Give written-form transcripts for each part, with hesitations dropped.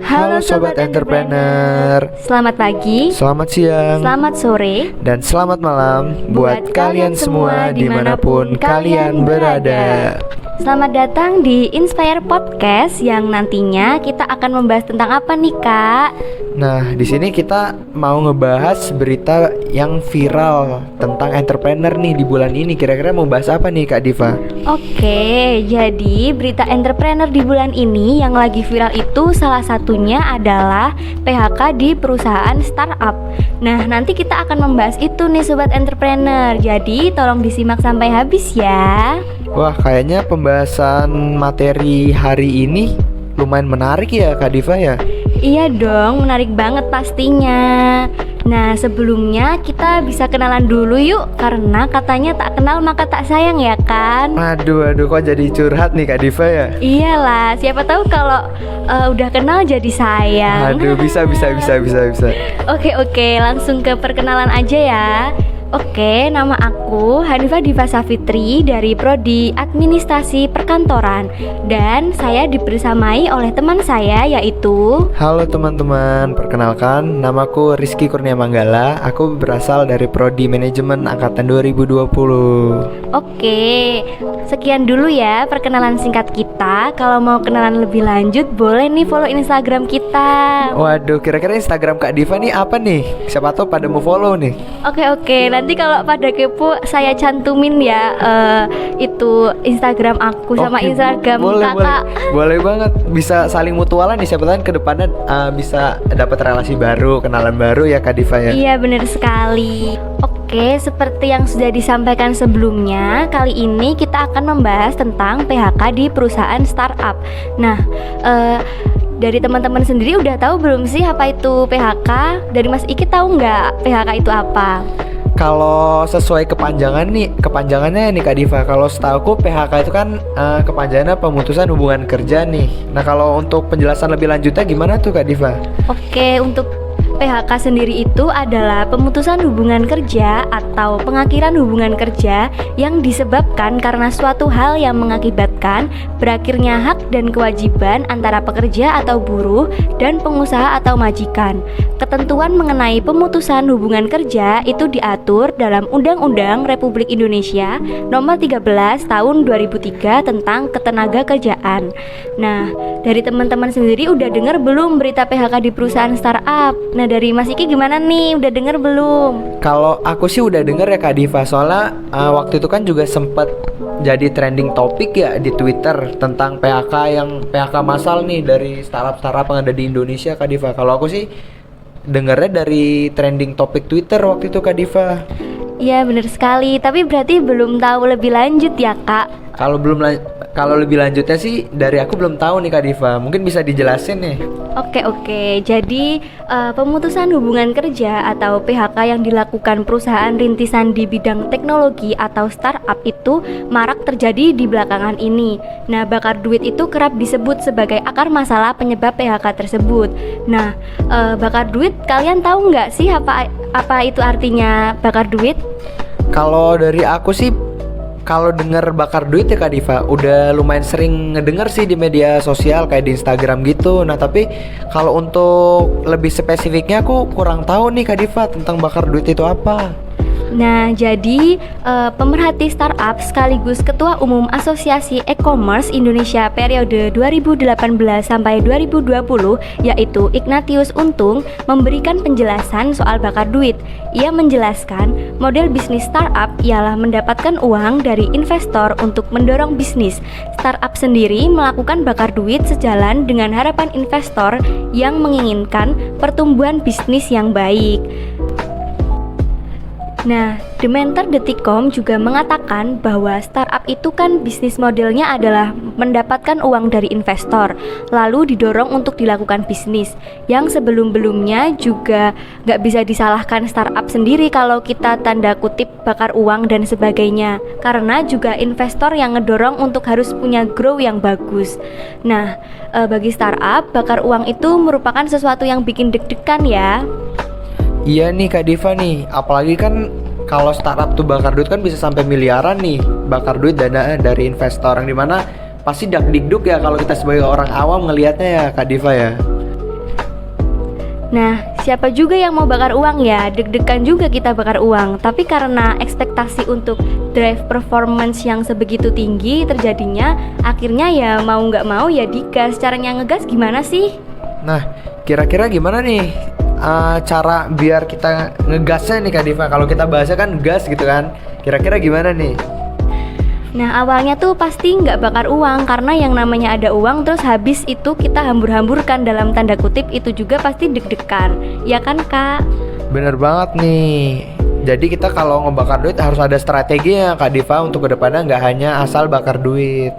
Halo Sobat Entrepreneur. Selamat pagi, Selamat siang, selamat sore, dan selamat malam buat kalian semua dimanapun kalian berada. Selamat datang di Inspire Podcast yang nantinya kita akan membahas tentang apa nih Kak? Nah, di sini kita mau ngebahas berita yang viral tentang entrepreneur nih di bulan ini. Kira-kira mau bahas apa nih Kak Diva? Oke, jadi berita entrepreneur di bulan ini yang lagi viral itu salah satunya adalah PHK di perusahaan startup. Nah, nanti kita akan membahas itu nih Sobat Entrepreneur. Jadi tolong disimak sampai habis ya. Wah, kayaknya pembahasan materi hari ini lumayan menarik ya Kak Diva ya. Iya dong, menarik banget pastinya. Nah, sebelumnya kita bisa kenalan dulu yuk, karena katanya tak kenal maka tak sayang ya kan? Aduh, kok jadi curhat nih Kak Diva ya? Iyalah, siapa tahu kalau udah kenal jadi sayang. Aduh, bisa. Oke, langsung ke perkenalan aja ya. Oke, nama aku Hanifah Diva Safitri dari Prodi Administrasi Perkantoran. Dan saya dibersamai oleh teman saya yaitu... Halo teman-teman, perkenalkan namaku Rizky Kurnia Manggala. Aku berasal dari Prodi Manajemen Angkatan 2020. Oke, sekian dulu ya perkenalan singkat kita. Kalau mau kenalan lebih lanjut boleh nih follow Instagram kita. Waduh, kira-kira Instagram Kak Diva nih apa nih? Siapa tahu pada mau follow nih. Oke, nanti kalau pada kepo saya cantumin ya itu Instagram aku sama Oke, Instagram kakak. Boleh banget. Bisa saling mutualan nih, siapa tahu ke depannya bisa dapat relasi baru, kenalan baru ya Kak Diva ya. Iya benar sekali. Oke, seperti yang sudah disampaikan sebelumnya, kali ini kita akan membahas tentang PHK di perusahaan startup. Nah, dari teman-teman sendiri udah tahu belum sih apa itu PHK? Dari Mas Iki tahu nggak PHK itu apa? Kalau sesuai kepanjangannya nih Kak Diva. Kalau setahuku PHK itu kan kepanjangannya pemutusan hubungan kerja nih. Nah, kalau untuk penjelasan lebih lanjutnya gimana tuh Kak Diva? Oke, untuk PHK sendiri itu adalah pemutusan hubungan kerja atau pengakhiran hubungan kerja yang disebabkan karena suatu hal yang mengakibatkan berakhirnya hak dan kewajiban antara pekerja atau buruh dan pengusaha atau majikan. Ketentuan mengenai pemutusan hubungan kerja itu diatur dalam Undang-Undang Republik Indonesia Nomor 13 Tahun 2003 tentang Ketenagakerjaan. Nah, dari teman-teman sendiri udah dengar belum berita PHK di perusahaan startup? Nah, dari Mas Iki gimana nih? Udah denger belum? Kalau aku sih udah denger ya Kak Diva. Soalnya waktu itu kan juga sempet jadi trending topik ya di Twitter tentang PHK massal nih dari startup-startup yang ada di Indonesia Kak Diva. Kalau aku sih dengernya dari trending topik Twitter waktu itu Kak Diva. Iya bener sekali. Tapi berarti belum tahu lebih lanjut ya Kak? Kalau lebih lanjutnya sih dari aku belum tahu nih Kak Diva. Mungkin bisa dijelasin nih. Oke. Jadi pemutusan hubungan kerja atau PHK yang dilakukan perusahaan rintisan di bidang teknologi atau startup itu marak terjadi di belakangan ini. Nah, bakar duit itu kerap disebut sebagai akar masalah penyebab PHK tersebut. Nah, bakar duit kalian tahu nggak sih apa itu artinya bakar duit? Kalau dari aku sih, kalau denger bakar duit ya Kak Diva, udah lumayan sering ngedenger sih di media sosial kayak di Instagram gitu. Nah, tapi kalau untuk lebih spesifiknya aku kurang tahu nih Kak Diva tentang bakar duit itu apa. Nah, jadi pemerhati startup sekaligus Ketua Umum Asosiasi E-commerce Indonesia periode 2018 sampai 2020 yaitu Ignatius Untung memberikan penjelasan soal bakar duit. Ia menjelaskan model bisnis startup ialah mendapatkan uang dari investor untuk mendorong bisnis. Startup sendiri melakukan bakar duit sejalan dengan harapan investor yang menginginkan pertumbuhan bisnis yang baik. Nah, Dementor.com juga mengatakan bahwa startup itu kan bisnis modelnya adalah mendapatkan uang dari investor, lalu didorong untuk dilakukan bisnis. Yang sebelum-belumnya juga nggak bisa disalahkan startup sendiri kalau kita tanda kutip bakar uang dan sebagainya, karena juga investor yang ngedorong untuk harus punya grow yang bagus. Nah, bagi startup, bakar uang itu merupakan sesuatu yang bikin deg-degan ya. Iya nih Kak Diva nih, apalagi kan kalau startup tuh bakar duit kan bisa sampai miliaran nih. Bakar duit dana dari investor, yang dimana pasti dakdikduk ya kalau kita sebagai orang awam ngelihatnya ya Kak Diva ya. Nah, siapa juga yang mau bakar uang ya? Deg-degan juga kita bakar uang. Tapi karena ekspektasi untuk drive performance yang sebegitu tinggi terjadinya, akhirnya ya mau nggak mau ya digas. Caranya ngegas gimana sih? Nah, kira-kira gimana nih cara biar kita ngegasnya nih Kak Diva? Kalau kita bahasnya kan gas gitu kan. Kira-kira gimana nih? Nah, awalnya tuh pasti nggak bakar uang, karena yang namanya ada uang terus habis itu kita hambur-hamburkan dalam tanda kutip, itu juga pasti deg-degan. Ya kan, Kak? Bener banget nih. Jadi kita kalau ngebakar duit harus ada strateginya Kak Diva untuk kedepannya, nggak hanya asal bakar duit.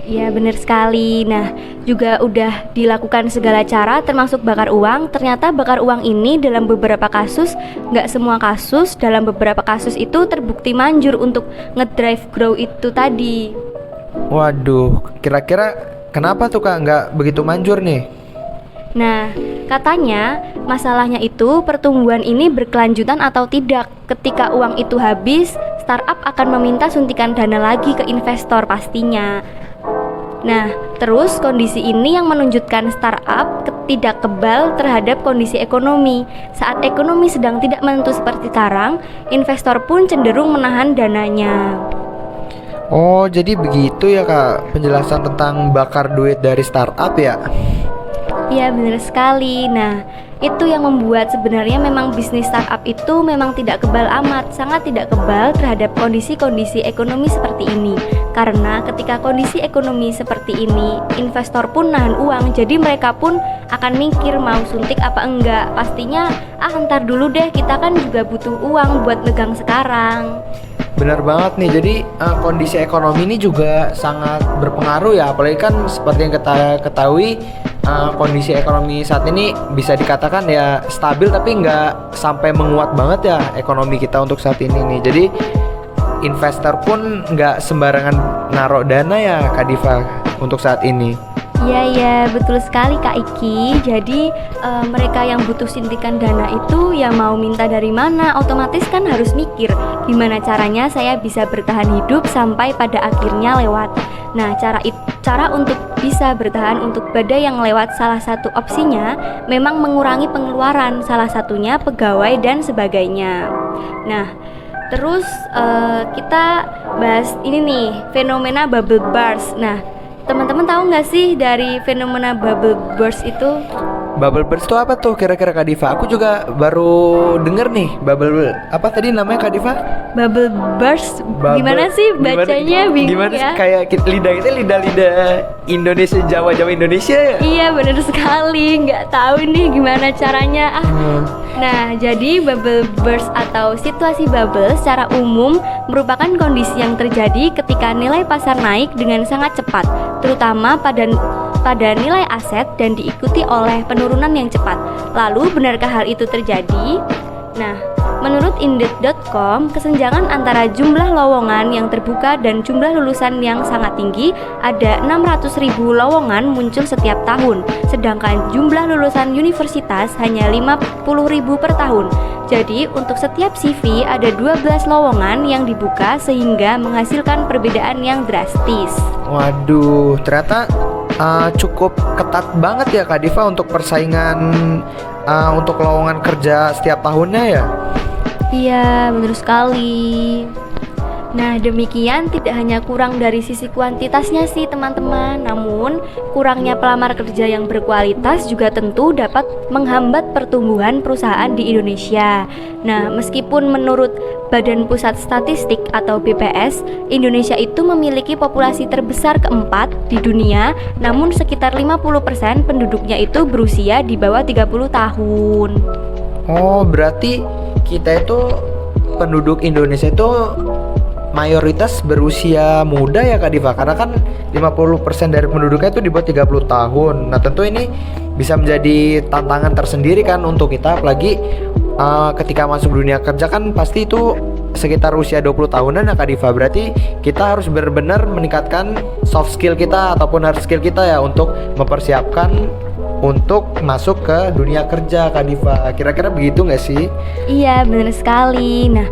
Iya, bener sekali. Nah, juga udah dilakukan segala cara termasuk bakar uang. Ternyata bakar uang ini dalam beberapa kasus, nggak semua kasus, dalam beberapa kasus itu terbukti manjur untuk ngedrive grow itu tadi. Waduh, kira-kira kenapa tuh Kak nggak begitu manjur nih? Nah, katanya masalahnya itu pertumbuhan ini berkelanjutan atau tidak. Ketika uang itu habis, startup akan meminta suntikan dana lagi ke investor pastinya. Nah, terus kondisi ini yang menunjukkan startup tidak kebal terhadap kondisi ekonomi. Saat ekonomi sedang tidak menentu seperti sekarang, investor pun cenderung menahan dananya. Oh, jadi begitu ya Kak penjelasan tentang bakar duit dari startup ya? Iya, benar sekali. Nah, itu yang membuat sebenarnya memang bisnis startup itu memang tidak kebal amat, sangat tidak kebal terhadap kondisi-kondisi ekonomi seperti ini. Karena ketika kondisi ekonomi seperti ini, investor pun nahan uang, jadi mereka pun akan mikir mau suntik apa enggak. Pastinya, ntar dulu deh, kita kan juga butuh uang buat megang sekarang. Benar banget nih, jadi kondisi ekonomi ini juga sangat berpengaruh ya. Apalagi kan seperti yang kita ketahui, kondisi ekonomi saat ini bisa dikatakan ya stabil, tapi nggak sampai menguat banget ya ekonomi kita untuk saat ini nih. Jadi investor pun nggak sembarangan naruh dana ya Kak Diva untuk saat ini. Iya, betul sekali Kak Iki. Jadi mereka yang butuh suntikan dana itu ya mau minta dari mana, otomatis kan harus mikir gimana caranya saya bisa bertahan hidup sampai pada akhirnya lewat. Nah, cara untuk bisa bertahan untuk badai yang lewat, salah satu opsinya memang mengurangi pengeluaran, salah satunya pegawai dan sebagainya. Nah, terus kita bahas ini nih, fenomena bubble burst. Nah, teman-teman tahu nggak sih dari fenomena bubble burst itu? Bubble burst itu apa tuh kira-kira Kak Diva? Aku juga baru denger nih, bubble apa tadi namanya Kak Diva? Bubble burst. Gimana sih bacanya? Bingung gimana ya? Kayak lidah itu lidah Indonesia, Jawa Indonesia ya? Iya, bener sekali. Nggak tahu nih gimana caranya. Nah, jadi bubble burst atau situasi bubble secara umum merupakan kondisi yang terjadi ketika nilai pasar naik dengan sangat cepat, terutama pada nilai aset dan diikuti oleh penurunan yang cepat. Lalu, benarkah hal itu terjadi? Nah, menurut Indeed.com, kesenjangan antara jumlah lowongan yang terbuka dan jumlah lulusan yang sangat tinggi, ada 600.000 lowongan muncul setiap tahun, sedangkan jumlah lulusan universitas hanya 50.000 per tahun. Jadi, untuk setiap CV ada 12 lowongan yang dibuka sehingga menghasilkan perbedaan yang drastis. Waduh, ternyata cukup ketat banget ya Kak Diva untuk persaingan untuk lowongan kerja setiap tahunnya ya. Iya, benar sekali. Nah, demikian tidak hanya kurang dari sisi kuantitasnya sih teman-teman, namun kurangnya pelamar kerja yang berkualitas juga tentu dapat menghambat pertumbuhan perusahaan di Indonesia. Nah, meskipun menurut Badan Pusat Statistik atau BPS, Indonesia itu memiliki populasi terbesar keempat di dunia, namun sekitar 50% penduduknya itu berusia di bawah 30 tahun. Oh, berarti kita itu penduduk Indonesia itu mayoritas berusia muda ya Kak Diva, karena kan 50% dari penduduknya itu di bawah 30 tahun. Nah, tentu ini bisa menjadi tantangan tersendiri kan untuk kita, apalagi ketika masuk dunia kerja kan pasti itu sekitar usia 20 tahunan ya Kak Diva. Berarti kita harus benar-benar meningkatkan soft skill kita ataupun hard skill kita ya untuk mempersiapkan untuk masuk ke dunia kerja Kak Diva. Kira-kira begitu nggak sih? Iya, benar sekali. Nah,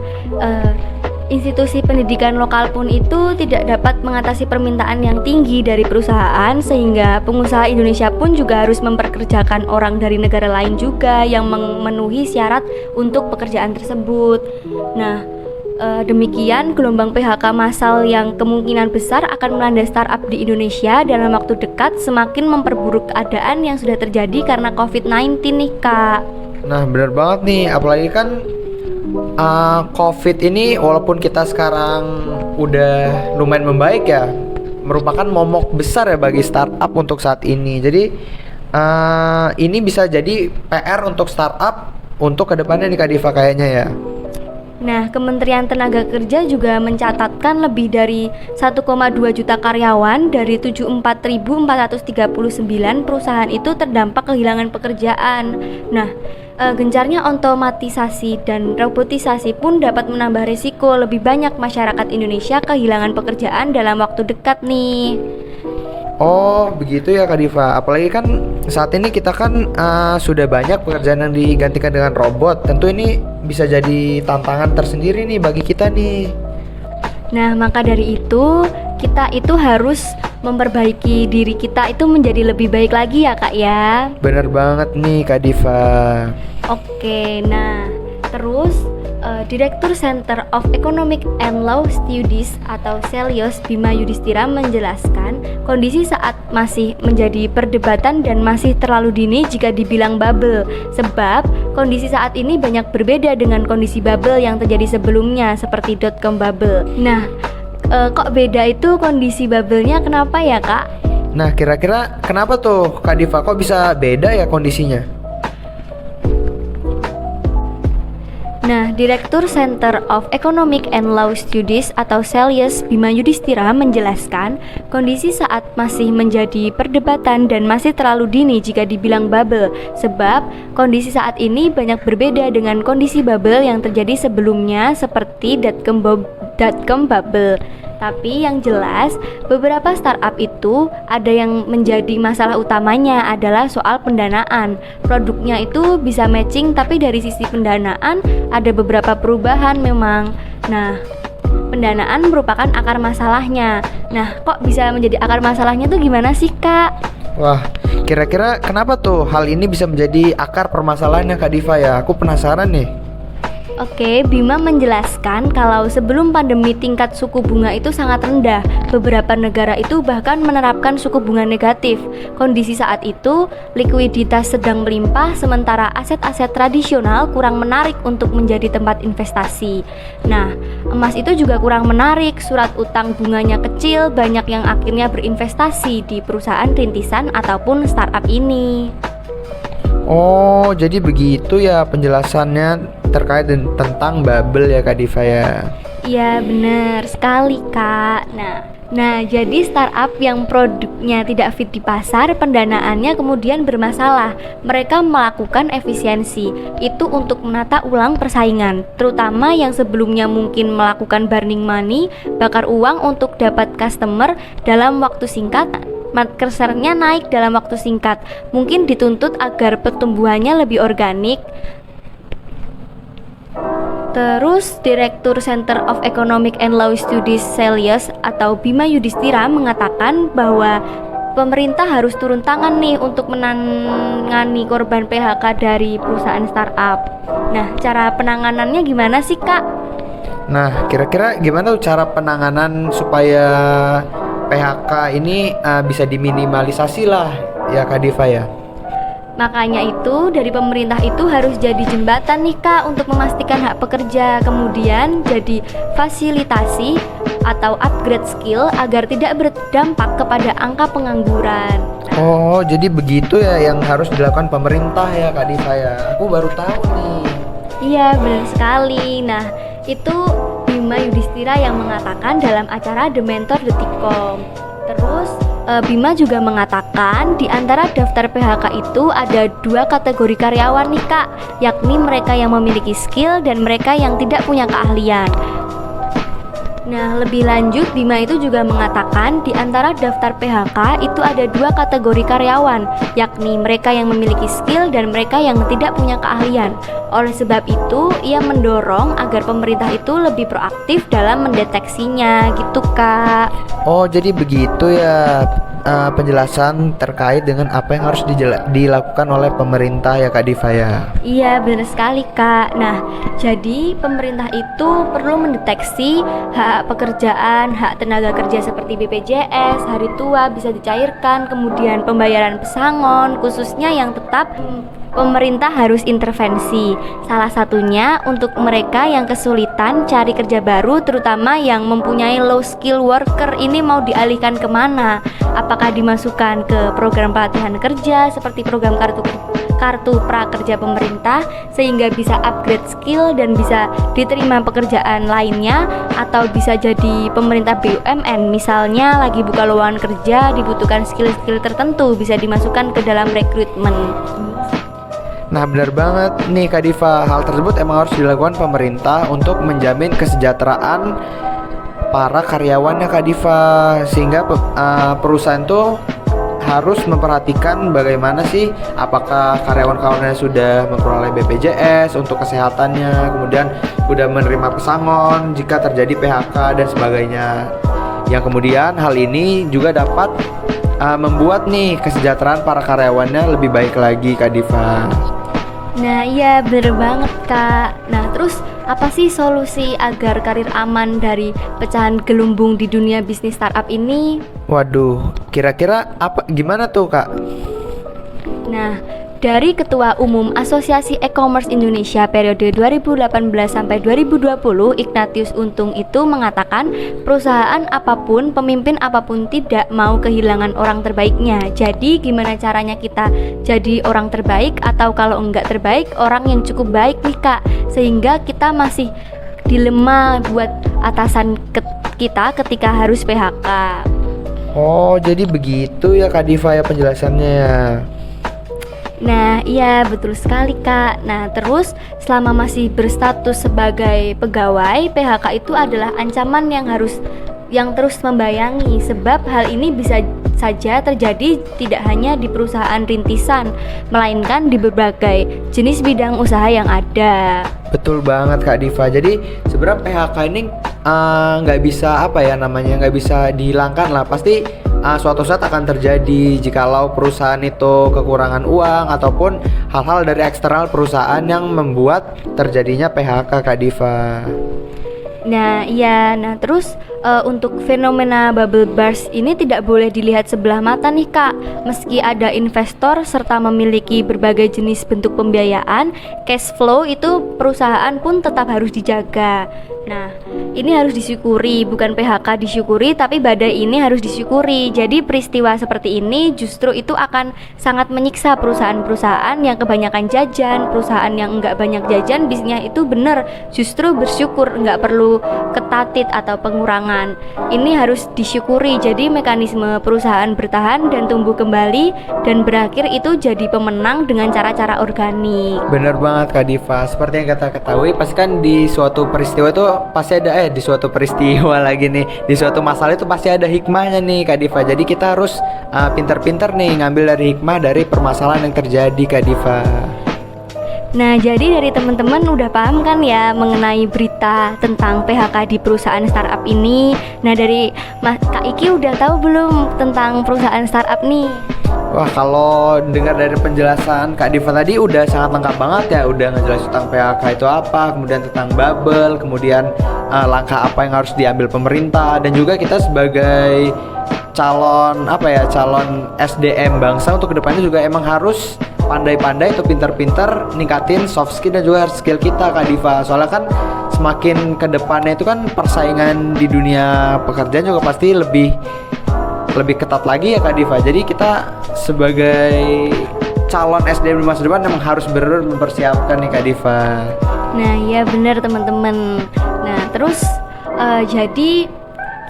institusi pendidikan lokal pun itu tidak dapat mengatasi permintaan yang tinggi dari perusahaan, sehingga pengusaha Indonesia pun juga harus memperkerjakan orang dari negara lain juga yang memenuhi syarat untuk pekerjaan tersebut. Nah, demikian gelombang PHK massal yang kemungkinan besar akan melanda startup di Indonesia dalam waktu dekat semakin memperburuk keadaan yang sudah terjadi karena COVID-19 nih Kak. Nah benar banget nih, apalagi kan COVID ini walaupun kita sekarang udah lumayan membaik ya, merupakan momok besar ya bagi startup untuk saat ini. Jadi ini bisa jadi PR untuk startup untuk kedepannya nih Kak Diva kayaknya ya. Nah, Kementerian Tenaga Kerja juga mencatatkan lebih dari 1,2 juta karyawan dari 74.439 perusahaan itu terdampak kehilangan pekerjaan. Nah, gencarnya otomatisasi dan robotisasi pun dapat menambah risiko lebih banyak masyarakat Indonesia kehilangan pekerjaan dalam waktu dekat nih. Oh begitu ya Kak Diva. Apalagi kan saat ini kita kan sudah banyak pekerjaan yang digantikan dengan robot. Tentu ini bisa jadi tantangan tersendiri nih bagi kita nih. Nah maka dari itu kita itu harus memperbaiki diri kita itu menjadi lebih baik lagi ya Kak ya. Bener banget nih Kak Diva. Oke, nah terus Direktur Center of Economic and Law Studies atau CELIOS Bima Yudhistira menjelaskan kondisi saat masih menjadi perdebatan dan masih terlalu dini jika dibilang bubble, sebab kondisi saat ini banyak berbeda dengan kondisi bubble yang terjadi sebelumnya seperti .com bubble. Nah, kok beda itu kondisi bubble-nya kenapa ya Kak? Nah kira-kira kenapa tuh Kak Diva kok bisa beda ya kondisinya? Nah, Direktur Center of Economic and Law Studies atau CELIOS Bima Yudhistira menjelaskan kondisi saat masih menjadi perdebatan dan masih terlalu dini jika dibilang bubble, sebab kondisi saat ini banyak berbeda dengan kondisi bubble yang terjadi sebelumnya seperti .com bubble. Tapi yang jelas, beberapa startup itu ada yang menjadi masalah utamanya adalah soal pendanaan. Produknya itu bisa matching, tapi dari sisi pendanaan ada beberapa perubahan memang. Nah, pendanaan merupakan akar masalahnya. Nah, kok bisa menjadi akar masalahnya tuh gimana sih, Kak? Wah, kira-kira kenapa tuh hal ini bisa menjadi akar permasalahannya Kak Diva ya? Aku penasaran nih. Oke, Bima menjelaskan kalau sebelum pandemi tingkat suku bunga itu sangat rendah. Beberapa negara itu bahkan menerapkan suku bunga negatif. Kondisi saat itu, likuiditas sedang melimpah sementara aset-aset tradisional kurang menarik untuk menjadi tempat investasi. Nah, emas itu juga kurang menarik, surat utang bunganya kecil, banyak yang akhirnya berinvestasi di perusahaan rintisan ataupun startup ini. Oh, jadi begitu ya penjelasannya terkait tentang bubble ya Kak Diva ya. Iya benar sekali Kak. Nah jadi startup yang produknya tidak fit di pasar, pendanaannya kemudian bermasalah. Mereka melakukan efisiensi itu untuk menata ulang persaingan, terutama yang sebelumnya mungkin melakukan burning money, bakar uang untuk dapat customer dalam waktu singkat. Marketernya naik dalam waktu singkat, mungkin dituntut agar pertumbuhannya lebih organik. Terus Direktur Center of Economic and Law Studies CELIOS atau Bima Yudhistira mengatakan bahwa pemerintah harus turun tangan nih untuk menangani korban PHK dari perusahaan startup. Nah, cara penanganannya gimana sih, Kak? Nah, kira-kira gimana tuh cara penanganan supaya PHK ini bisa diminimalisasi lah ya Kak Diva ya? Makanya itu dari pemerintah itu harus jadi jembatan nih Kak untuk memastikan hak pekerja, kemudian jadi fasilitasi atau upgrade skill agar tidak berdampak kepada angka pengangguran. Oh, jadi begitu ya yang harus dilakukan pemerintah ya Kak Diva ya? Aku baru tahu nih. Iya benar sekali. Nah itu Bima Yudhistira yang mengatakan dalam acara The Mentor Detikcom. Terus Bima juga mengatakan di antara daftar PHK itu ada 2 kategori karyawan nih Kak, yakni mereka yang memiliki skill dan mereka yang tidak punya keahlian. Nah, lebih lanjut, Bima itu juga mengatakan di antara daftar PHK itu ada 2 kategori karyawan, yakni mereka yang memiliki skill dan mereka yang tidak punya keahlian. Oleh sebab itu, ia mendorong agar pemerintah itu lebih proaktif dalam mendeteksinya, gitu Kak. Oh, jadi begitu ya penjelasan terkait dengan apa yang harus dilakukan oleh pemerintah ya Kak Diva ya. Iya, benar sekali Kak. Nah, jadi pemerintah itu perlu mendeteksi hak pekerjaan, hak tenaga kerja seperti BPJS, hari tua bisa dicairkan, kemudian pembayaran pesangon, khususnya yang tetap pemerintah harus intervensi. Salah satunya untuk mereka yang kesulitan cari kerja baru, terutama yang mempunyai low skill worker, ini mau dialihkan kemana? Apakah dimasukkan ke program pelatihan kerja seperti program kartu prakerja pemerintah sehingga bisa upgrade skill dan bisa diterima pekerjaan lainnya, atau bisa jadi pemerintah BUMN misalnya lagi buka lowongan kerja dibutuhkan skill-skill tertentu bisa dimasukkan ke dalam rekrutmen. Nah, benar banget nih Kak Diva, hal tersebut emang harus dilakukan pemerintah untuk menjamin kesejahteraan para karyawannya Kak Diva, sehingga perusahaan tuh harus memperhatikan bagaimana sih apakah karyawan-karyawannya sudah memperoleh BPJS untuk kesehatannya, kemudian sudah menerima pesangon jika terjadi PHK dan sebagainya. Yang kemudian hal ini juga dapat membuat nih kesejahteraan para karyawannya lebih baik lagi Kak Diva. Nah iya bener banget Kak. Nah terus apa sih solusi agar karir aman dari pecahan gelumbung di dunia bisnis startup ini? Waduh, kira-kira gimana tuh Kak? Nah, dari Ketua Umum Asosiasi E-commerce Indonesia periode 2018 sampai 2020, Ignatius Untung itu mengatakan perusahaan apapun, pemimpin apapun tidak mau kehilangan orang terbaiknya. Jadi gimana caranya kita jadi orang terbaik, atau kalau enggak terbaik, orang yang cukup baik nih Kak, sehingga kita masih dilema buat atasan kita ketika harus PHK. Oh, jadi begitu ya Kak Diva ya penjelasannya ya. Nah iya betul sekali Kak. Nah terus selama masih berstatus sebagai pegawai, PHK itu adalah ancaman yang terus membayangi, sebab hal ini bisa saja terjadi tidak hanya di perusahaan rintisan, melainkan di berbagai jenis bidang usaha yang ada. Betul banget Kak Diva. Jadi sebenarnya PHK ini nggak bisa nggak bisa dihilangkan lah. Pasti suatu saat akan terjadi jikalau perusahaan itu kekurangan uang ataupun hal-hal dari eksternal perusahaan yang membuat terjadinya PHK Kak Diva. Nah iya, nah terus untuk fenomena bubble burst ini tidak boleh dilihat sebelah mata nih Kak. Meski ada investor serta memiliki berbagai jenis bentuk pembiayaan, cash flow itu perusahaan pun tetap harus dijaga. Nah ini harus disyukuri, bukan PHK disyukuri, tapi badai ini harus disyukuri. Jadi peristiwa seperti ini justru itu akan sangat menyiksa perusahaan-perusahaan yang kebanyakan jajan, perusahaan yang enggak banyak jajan, bisnisnya itu bener justru bersyukur, enggak perlu ketatit atau pengurangan. Ini harus disyukuri. Jadi mekanisme perusahaan bertahan dan tumbuh kembali dan berakhir itu jadi pemenang dengan cara-cara organik. Bener banget Kak Diva. Seperti yang kita ketahui, pasti kan di suatu peristiwa itu pasti ada di suatu peristiwa lagi nih, di suatu masalah itu pasti ada hikmahnya nih Kak Diva. Jadi kita harus pinter-pinter nih ngambil dari hikmah dari permasalahan yang terjadi Kak Diva. Nah jadi dari teman-teman udah paham kan ya mengenai berita tentang PHK di perusahaan startup ini. Nah dari Kak Iki udah tahu belum tentang perusahaan startup nih? Wah, kalau dengar dari penjelasan Kak Diva tadi udah sangat lengkap banget ya. Udah ngejelasin tentang PHK itu apa, kemudian tentang bubble, kemudian langkah apa yang harus diambil pemerintah, dan juga kita sebagai calon SDM bangsa untuk kedepannya juga emang harus pandai-pandai atau pintar-pintar ningkatin soft skill dan juga hard skill kita Kak Diva. Soalnya kan semakin kedepannya itu kan persaingan di dunia pekerjaan juga pasti lebih ketat lagi ya Kak Diva. Jadi kita sebagai calon SDM di masa depan memang harus benar-benar mempersiapkan nih Kak Diva. Nah iya benar teman-teman. Nah terus jadi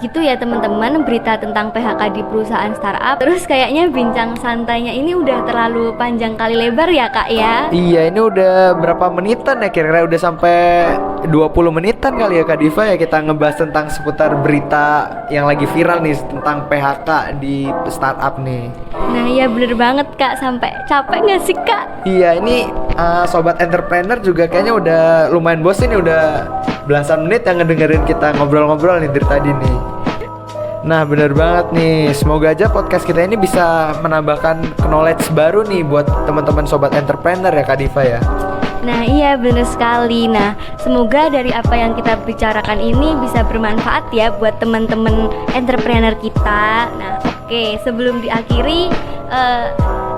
Gitu ya teman-teman, berita tentang PHK di perusahaan startup. Terus kayaknya bincang santainya ini udah terlalu panjang kali lebar ya Kak ya. Iya, ini udah berapa menitan ya, kira-kira udah sampai 20 menitan kali ya Kak Diva ya, kita ngebahas tentang seputar berita yang lagi viral nih tentang PHK di startup nih. Nah iya bener banget Kak, sampai capek gak sih Kak? Iya, ini sobat entrepreneur juga kayaknya udah lumayan bosen nih, udah belasan menit yang ngedengerin kita ngobrol-ngobrol nih dari tadi nih. Nah bener banget nih, semoga aja podcast kita ini bisa menambahkan knowledge baru nih buat teman-teman sobat entrepreneur ya Kak Diva ya. Nah iya bener sekali. Nah semoga dari apa yang kita bicarakan ini bisa bermanfaat ya buat teman-teman entrepreneur kita. Nah oke, sebelum diakhiri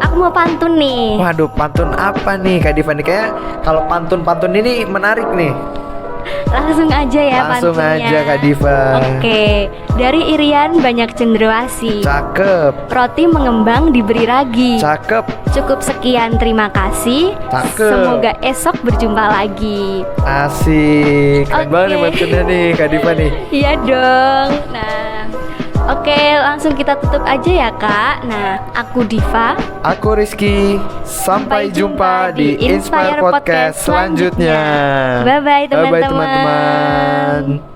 aku mau pantun nih. Waduh, pantun apa nih Kak Diva nih? Kayak kalau pantun-pantun ini menarik nih. Langsung aja ya Langsung pantunnya. aja Kak Diva. Oke, dari Irian banyak cenderawasi. Cakep. Roti mengembang diberi ragi. Cakep. Cukup sekian, terima kasih. Cakep. Semoga esok berjumpa lagi. Asik. Keren Oke. banget nih pantunnya nih Kak Diva nih. Iya dong. Nah, oke, langsung kita tutup aja ya Kak. Nah, aku Diva. Aku Rizky. Sampai jumpa di Inspire Podcast selanjutnya. Bye-bye Bye-bye teman-teman. teman-teman.